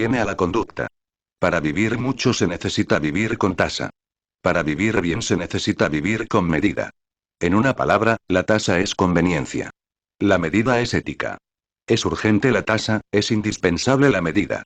Viene a la conducta. Para vivir mucho se necesita vivir con tasa. Para vivir bien se necesita vivir con medida. En una palabra, la tasa es conveniencia. La medida es ética. Es urgente la tasa, es indispensable la medida.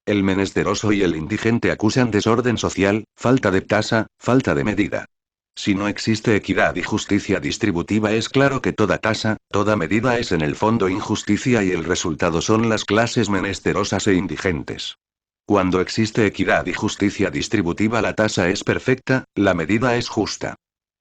El menesteroso y el indigente acusan desorden social, falta de tasa, falta de medida. Si no existe equidad y justicia distributiva, es claro que toda tasa, toda medida es en el fondo injusticia y el resultado son las clases menesterosas e indigentes. Cuando existe equidad y justicia distributiva, la tasa es perfecta, la medida es justa.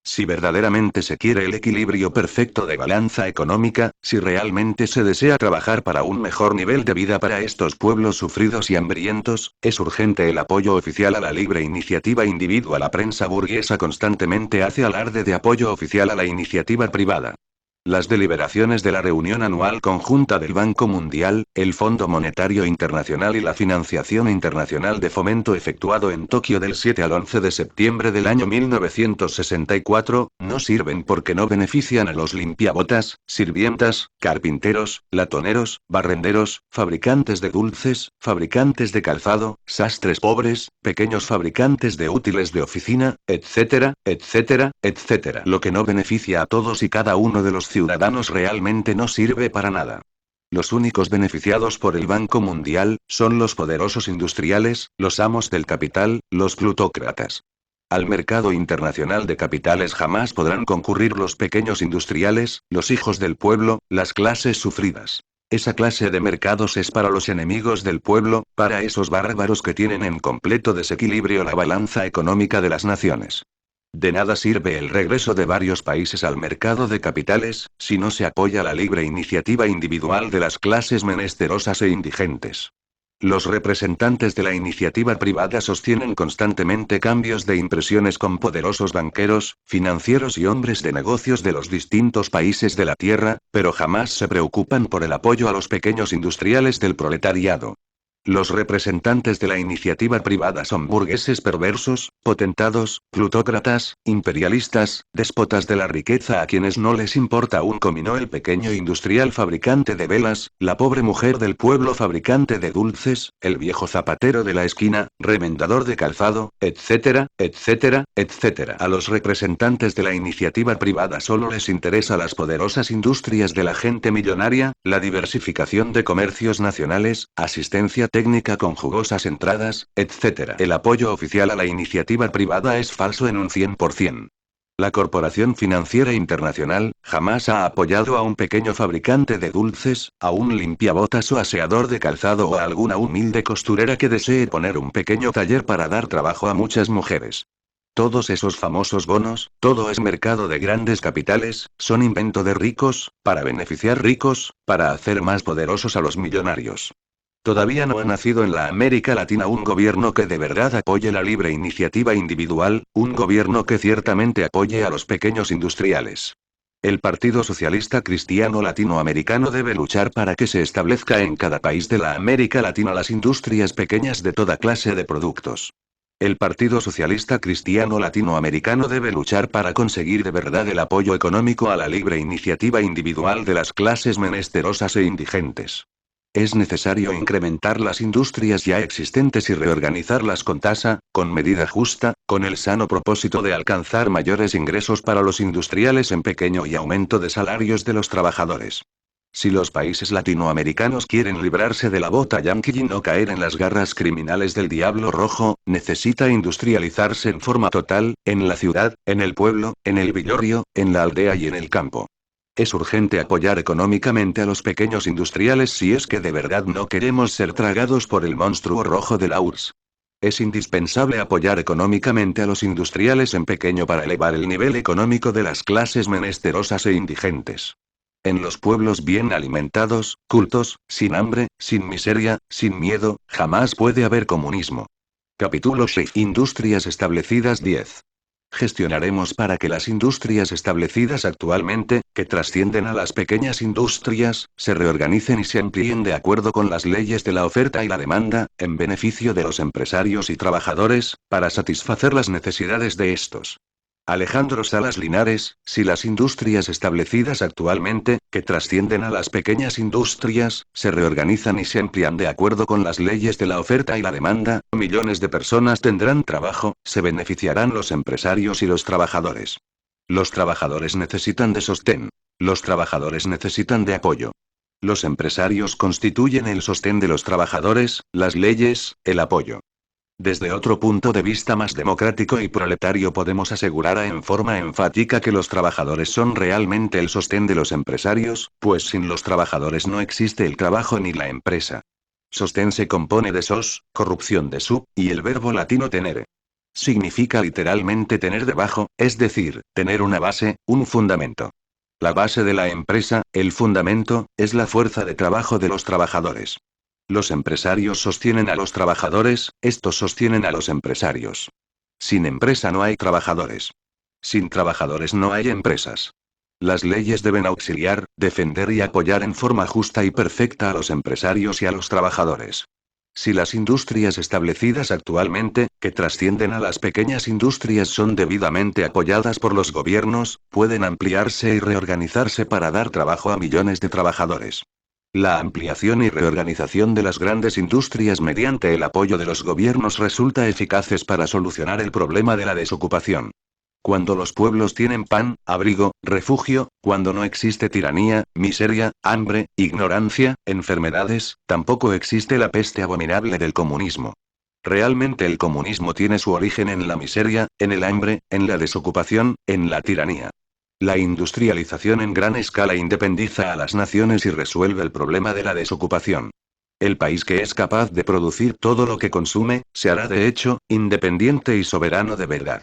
Si verdaderamente se quiere el equilibrio perfecto de balanza económica, si realmente se desea trabajar para un mejor nivel de vida para estos pueblos sufridos y hambrientos, es urgente el apoyo oficial a la libre iniciativa individual. La prensa burguesa constantemente hace alarde de apoyo oficial a la iniciativa privada. Las deliberaciones de la reunión anual conjunta del Banco Mundial, el Fondo Monetario Internacional y la Financiación Internacional de Fomento efectuado en Tokio del 7 al 11 de septiembre del año 1964, no sirven porque no benefician a los limpiabotas, sirvientas, carpinteros, latoneros, barrenderos, fabricantes de dulces, fabricantes de calzado, sastres pobres, pequeños fabricantes de útiles de oficina, etcétera, etcétera, etcétera. Lo que no beneficia a todos y cada uno de los ciudadanos realmente no sirve para nada. Los únicos beneficiados por el Banco Mundial son los poderosos industriales, los amos del capital, los plutócratas. Al mercado internacional de capitales jamás podrán concurrir los pequeños industriales, los hijos del pueblo, las clases sufridas. Esa clase de mercados es para los enemigos del pueblo, para esos bárbaros que tienen en completo desequilibrio la balanza económica de las naciones. De nada sirve el regreso de varios países al mercado de capitales, si no se apoya la libre iniciativa individual de las clases menesterosas e indigentes. Los representantes de la iniciativa privada sostienen constantemente cambios de impresiones con poderosos banqueros, financieros y hombres de negocios de los distintos países de la Tierra, pero jamás se preocupan por el apoyo a los pequeños industriales del proletariado. Los representantes de la iniciativa privada son burgueses perversos, potentados, plutócratas, imperialistas, déspotas de la riqueza a quienes no les importa un comino el pequeño industrial fabricante de velas, la pobre mujer del pueblo fabricante de dulces, el viejo zapatero de la esquina, remendador de calzado, etcétera, etcétera, etcétera. A los representantes de la iniciativa privada solo les interesa las poderosas industrias de la gente millonaria, la diversificación de comercios nacionales, asistencia técnica con jugosas entradas, etc. El apoyo oficial a la iniciativa privada es falso en un 100%. La Corporación Financiera Internacional jamás ha apoyado a un pequeño fabricante de dulces, a un limpiabotas o aseador de calzado o a alguna humilde costurera que desee poner un pequeño taller para dar trabajo a muchas mujeres. Todos esos famosos bonos, todo es mercado de grandes capitales, son invento de ricos, para beneficiar ricos, para hacer más poderosos a los millonarios. Todavía no ha nacido en la América Latina un gobierno que de verdad apoye la libre iniciativa individual, un gobierno que ciertamente apoye a los pequeños industriales. El Partido Socialista Cristiano Latinoamericano debe luchar para que se establezca en cada país de la América Latina las industrias pequeñas de toda clase de productos. El Partido Socialista Cristiano Latinoamericano debe luchar para conseguir de verdad el apoyo económico a la libre iniciativa individual de las clases menesterosas e indigentes. Es necesario incrementar las industrias ya existentes y reorganizarlas con tasa, con medida justa, con el sano propósito de alcanzar mayores ingresos para los industriales en pequeño y aumento de salarios de los trabajadores. Si los países latinoamericanos quieren librarse de la bota yanqui y no caer en las garras criminales del diablo rojo, necesita industrializarse en forma total, en la ciudad, en el pueblo, en el villorrio, en la aldea y en el campo. Es urgente apoyar económicamente a los pequeños industriales si es que de verdad no queremos ser tragados por el monstruo rojo de la URSS. Es indispensable apoyar económicamente a los industriales en pequeño para elevar el nivel económico de las clases menesterosas e indigentes. En los pueblos bien alimentados, cultos, sin hambre, sin miseria, sin miedo, jamás puede haber comunismo. Capítulo 6. Industrias establecidas 10. Gestionaremos para que las industrias establecidas actualmente, que trascienden a las pequeñas industrias, se reorganicen y se amplíen de acuerdo con las leyes de la oferta y la demanda, en beneficio de los empresarios y trabajadores, para satisfacer las necesidades de estos. Alejandro Salas Linares, si las industrias establecidas actualmente, que trascienden a las pequeñas industrias, se reorganizan y se amplían de acuerdo con las leyes de la oferta y la demanda, millones de personas tendrán trabajo, se beneficiarán los empresarios y los trabajadores. Los trabajadores necesitan de sostén. Los trabajadores necesitan de apoyo. Los empresarios constituyen el sostén de los trabajadores, las leyes, el apoyo. Desde otro punto de vista más democrático y proletario podemos asegurar en forma enfática que los trabajadores son realmente el sostén de los empresarios, pues sin los trabajadores no existe el trabajo ni la empresa. Sostén se compone de sos, corrupción de sub, y el verbo latino tenere. Significa literalmente tener debajo, es decir, tener una base, un fundamento. La base de la empresa, el fundamento, es la fuerza de trabajo de los trabajadores. Los empresarios sostienen a los trabajadores, estos sostienen a los empresarios. Sin empresa no hay trabajadores. Sin trabajadores no hay empresas. Las leyes deben auxiliar, defender y apoyar en forma justa y perfecta a los empresarios y a los trabajadores. Si las industrias establecidas actualmente, que trascienden a las pequeñas industrias, son debidamente apoyadas por los gobiernos, pueden ampliarse y reorganizarse para dar trabajo a millones de trabajadores. La ampliación y reorganización de las grandes industrias mediante el apoyo de los gobiernos resulta eficaces para solucionar el problema de la desocupación. Cuando los pueblos tienen pan, abrigo, refugio, cuando no existe tiranía, miseria, hambre, ignorancia, enfermedades, tampoco existe la peste abominable del comunismo. Realmente el comunismo tiene su origen en la miseria, en el hambre, en la desocupación, en la tiranía. La industrialización en gran escala independiza a las naciones y resuelve el problema de la desocupación. El país que es capaz de producir todo lo que consume, se hará de hecho, independiente y soberano de verdad.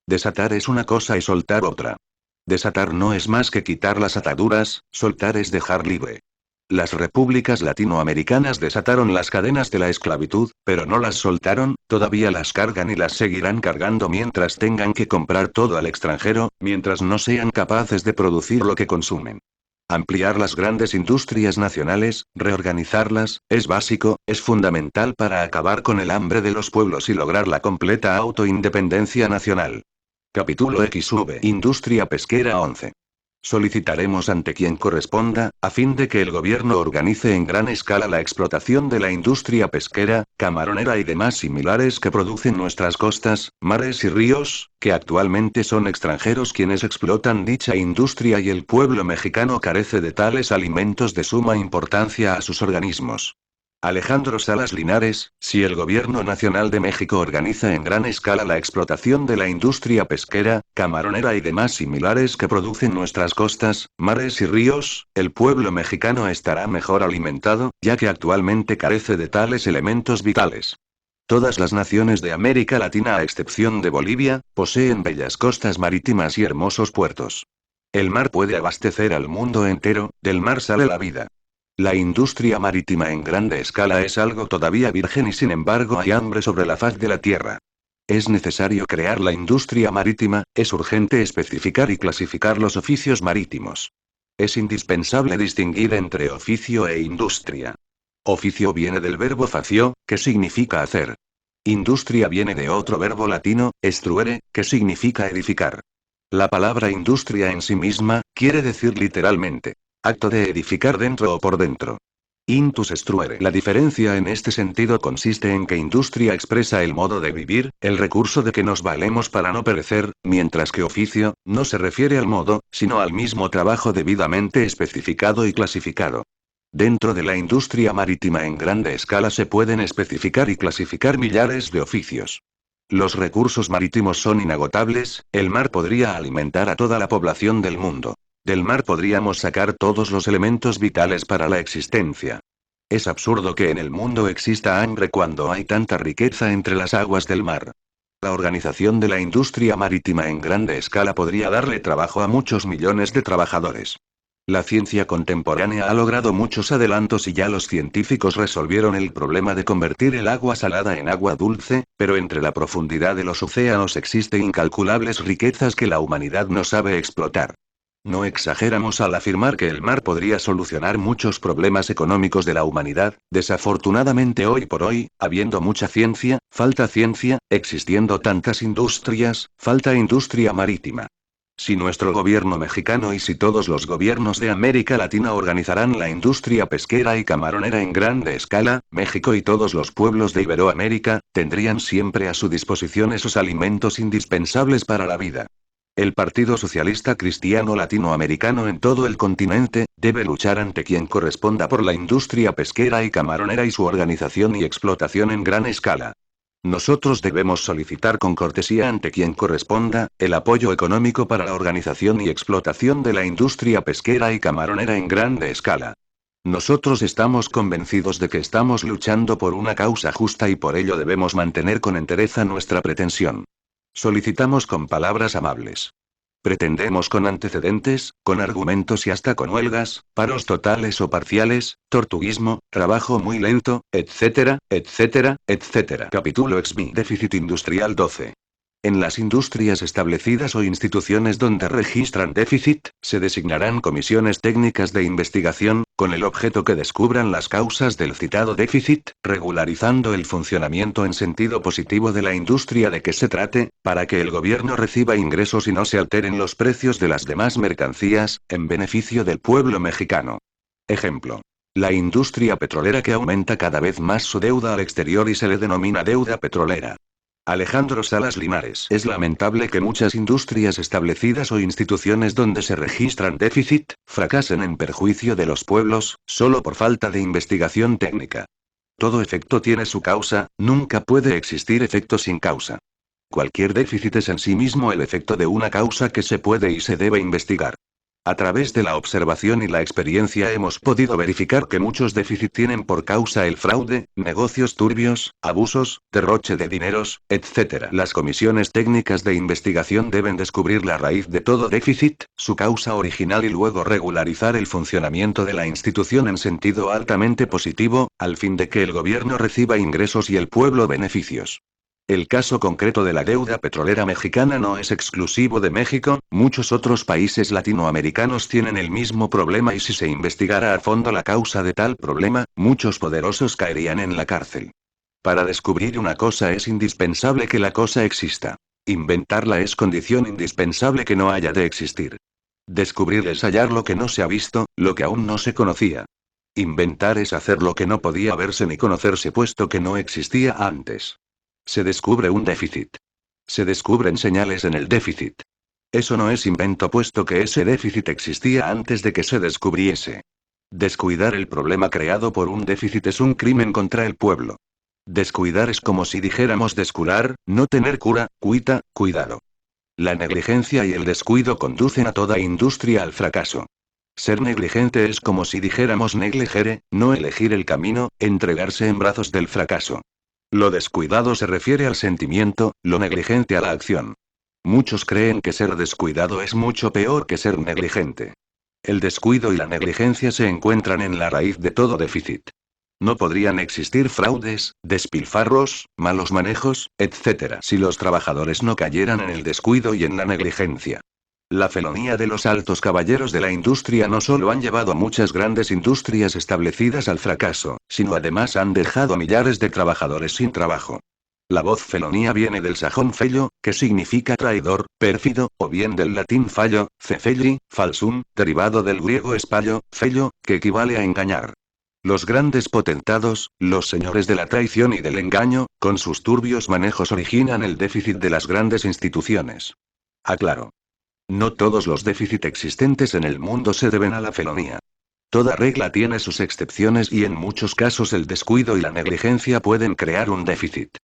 Desatar es una cosa y soltar otra. Desatar no es más que quitar las ataduras, soltar es dejar libre. Las repúblicas latinoamericanas desataron las cadenas de la esclavitud, pero no las soltaron, todavía las cargan y las seguirán cargando mientras tengan que comprar todo al extranjero, mientras no sean capaces de producir lo que consumen. Ampliar las grandes industrias nacionales, reorganizarlas, es básico, es fundamental para acabar con el hambre de los pueblos y lograr la completa autoindependencia nacional. Capítulo XV. Industria pesquera 11. Solicitaremos ante quien corresponda, a fin de que el gobierno organice en gran escala la explotación de la industria pesquera, camaronera y demás similares que producen nuestras costas, mares y ríos, que actualmente son extranjeros quienes explotan dicha industria y el pueblo mexicano carece de tales alimentos de suma importancia a sus organismos. Alejandro Salas Linares, si el Gobierno Nacional de México organiza en gran escala la explotación de la industria pesquera, camaronera y demás similares que producen nuestras costas, mares y ríos, el pueblo mexicano estará mejor alimentado, ya que actualmente carece de tales elementos vitales. Todas las naciones de América Latina a excepción de Bolivia, poseen bellas costas marítimas y hermosos puertos. El mar puede abastecer al mundo entero, del mar sale la vida. La industria marítima en grande escala es algo todavía virgen y sin embargo hay hambre sobre la faz de la tierra. Es necesario crear la industria marítima, es urgente especificar y clasificar los oficios marítimos. Es indispensable distinguir entre oficio e industria. Oficio viene del verbo facio, que significa hacer. Industria viene de otro verbo latino, estruere, que significa edificar. La palabra industria en sí misma, quiere decir literalmente acto de edificar dentro o por dentro. Intus estruere. La diferencia en este sentido consiste en que industria expresa el modo de vivir, el recurso de que nos valemos para no perecer, mientras que oficio, no se refiere al modo, sino al mismo trabajo debidamente especificado y clasificado. Dentro de la industria marítima en grande escala se pueden especificar y clasificar millares de oficios. Los recursos marítimos son inagotables, el mar podría alimentar a toda la población del mundo. Del mar podríamos sacar todos los elementos vitales para la existencia. Es absurdo que en el mundo exista hambre cuando hay tanta riqueza entre las aguas del mar. La organización de la industria marítima en grande escala podría darle trabajo a muchos millones de trabajadores. La ciencia contemporánea ha logrado muchos adelantos y ya los científicos resolvieron el problema de convertir el agua salada en agua dulce, pero entre la profundidad de los océanos existen incalculables riquezas que la humanidad no sabe explotar. No exageramos al afirmar que el mar podría solucionar muchos problemas económicos de la humanidad. Desafortunadamente hoy por hoy, habiendo mucha ciencia, falta ciencia, existiendo tantas industrias, falta industria marítima. Si nuestro gobierno mexicano y si todos los gobiernos de América Latina organizaran la industria pesquera y camaronera en grande escala, México y todos los pueblos de Iberoamérica, tendrían siempre a su disposición esos alimentos indispensables para la vida. El Partido Socialista Cristiano Latinoamericano en todo el continente, debe luchar ante quien corresponda por la industria pesquera y camaronera y su organización y explotación en gran escala. Nosotros debemos solicitar con cortesía ante quien corresponda, el apoyo económico para la organización y explotación de la industria pesquera y camaronera en grande escala. Nosotros estamos convencidos de que estamos luchando por una causa justa y por ello debemos mantener con entereza nuestra pretensión. Solicitamos con palabras amables. Pretendemos con antecedentes, con argumentos y hasta con huelgas, paros totales o parciales, tortuguismo, trabajo muy lento, etcétera, etcétera, etcétera. Capítulo XB. Déficit industrial 12. En las industrias establecidas o instituciones donde registran déficit, se designarán comisiones técnicas de investigación, con el objeto que descubran las causas del citado déficit, regularizando el funcionamiento en sentido positivo de la industria de que se trate, para que el gobierno reciba ingresos y no se alteren los precios de las demás mercancías, en beneficio del pueblo mexicano. Ejemplo. La industria petrolera que aumenta cada vez más su deuda al exterior y se le denomina deuda petrolera. Alejandro Salas Linares. Es lamentable que muchas industrias establecidas o instituciones donde se registran déficit, fracasen en perjuicio de los pueblos, solo por falta de investigación técnica. Todo efecto tiene su causa, nunca puede existir efecto sin causa. Cualquier déficit es en sí mismo el efecto de una causa que se puede y se debe investigar. A través de la observación y la experiencia hemos podido verificar que muchos déficits tienen por causa el fraude, negocios turbios, abusos, derroche de dineros, etc. Las comisiones técnicas de investigación deben descubrir la raíz de todo déficit, su causa original y luego regularizar el funcionamiento de la institución en sentido altamente positivo, al fin de que el gobierno reciba ingresos y el pueblo beneficios. El caso concreto de la deuda petrolera mexicana no es exclusivo de México, muchos otros países latinoamericanos tienen el mismo problema y si se investigara a fondo la causa de tal problema, muchos poderosos caerían en la cárcel. Para descubrir una cosa es indispensable que la cosa exista. Inventarla es condición indispensable que no haya de existir. Descubrir es hallar lo que no se ha visto, lo que aún no se conocía. Inventar es hacer lo que no podía verse ni conocerse puesto que no existía antes. Se descubre un déficit. Se descubren señales en el déficit. Eso no es invento puesto que ese déficit existía antes de que se descubriese. Descuidar el problema creado por un déficit es un crimen contra el pueblo. Descuidar es como si dijéramos descurar, no tener cura, cuita, cuidado. La negligencia y el descuido conducen a toda industria al fracaso. Ser negligente es como si dijéramos negligere, no elegir el camino, entregarse en brazos del fracaso. Lo descuidado se refiere al sentimiento, lo negligente a la acción. Muchos creen que ser descuidado es mucho peor que ser negligente. El descuido y la negligencia se encuentran en la raíz de todo déficit. No podrían existir fraudes, despilfarros, malos manejos, etc. si los trabajadores no cayeran en el descuido y en la negligencia. La felonía de los altos caballeros de la industria no solo han llevado a muchas grandes industrias establecidas al fracaso, sino además han dejado a millares de trabajadores sin trabajo. La voz felonía viene del sajón fello, que significa traidor, pérfido, o bien del latín fallo, cefelli, falsum, derivado del griego espallo, fello, que equivale a engañar. Los grandes potentados, los señores de la traición y del engaño, con sus turbios manejos originan el déficit de las grandes instituciones. Aclaro. No todos los déficits existentes en el mundo se deben a la felonía. Toda regla tiene sus excepciones y en muchos casos el descuido y la negligencia pueden crear un déficit.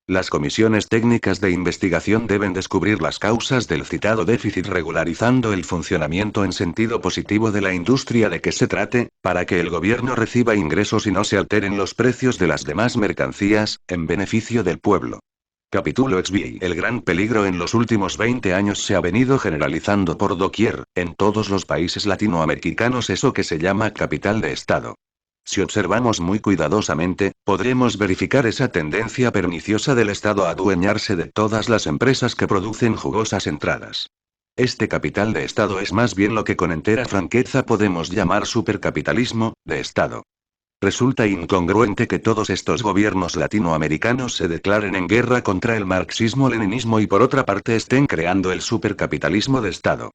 Las comisiones técnicas de investigación deben descubrir las causas del citado déficit regularizando el funcionamiento en sentido positivo de la industria de que se trate, para que el gobierno reciba ingresos y no se alteren los precios de las demás mercancías, en beneficio del pueblo. Capítulo XB. El gran peligro en los últimos 20 años se ha venido generalizando por doquier, en todos los países latinoamericanos eso que se llama capital de Estado. Si observamos muy cuidadosamente, podremos verificar esa tendencia perniciosa del Estado a adueñarse de todas las empresas que producen jugosas entradas. Este capital de Estado es más bien lo que con entera franqueza podemos llamar supercapitalismo, de Estado. Resulta incongruente que todos estos gobiernos latinoamericanos se declaren en guerra contra el marxismo-leninismo y por otra parte estén creando el supercapitalismo de Estado.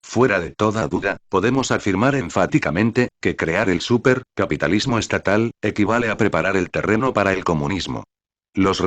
Fuera de toda duda, podemos afirmar enfáticamente, que crear el supercapitalismo estatal, equivale a preparar el terreno para el comunismo. Los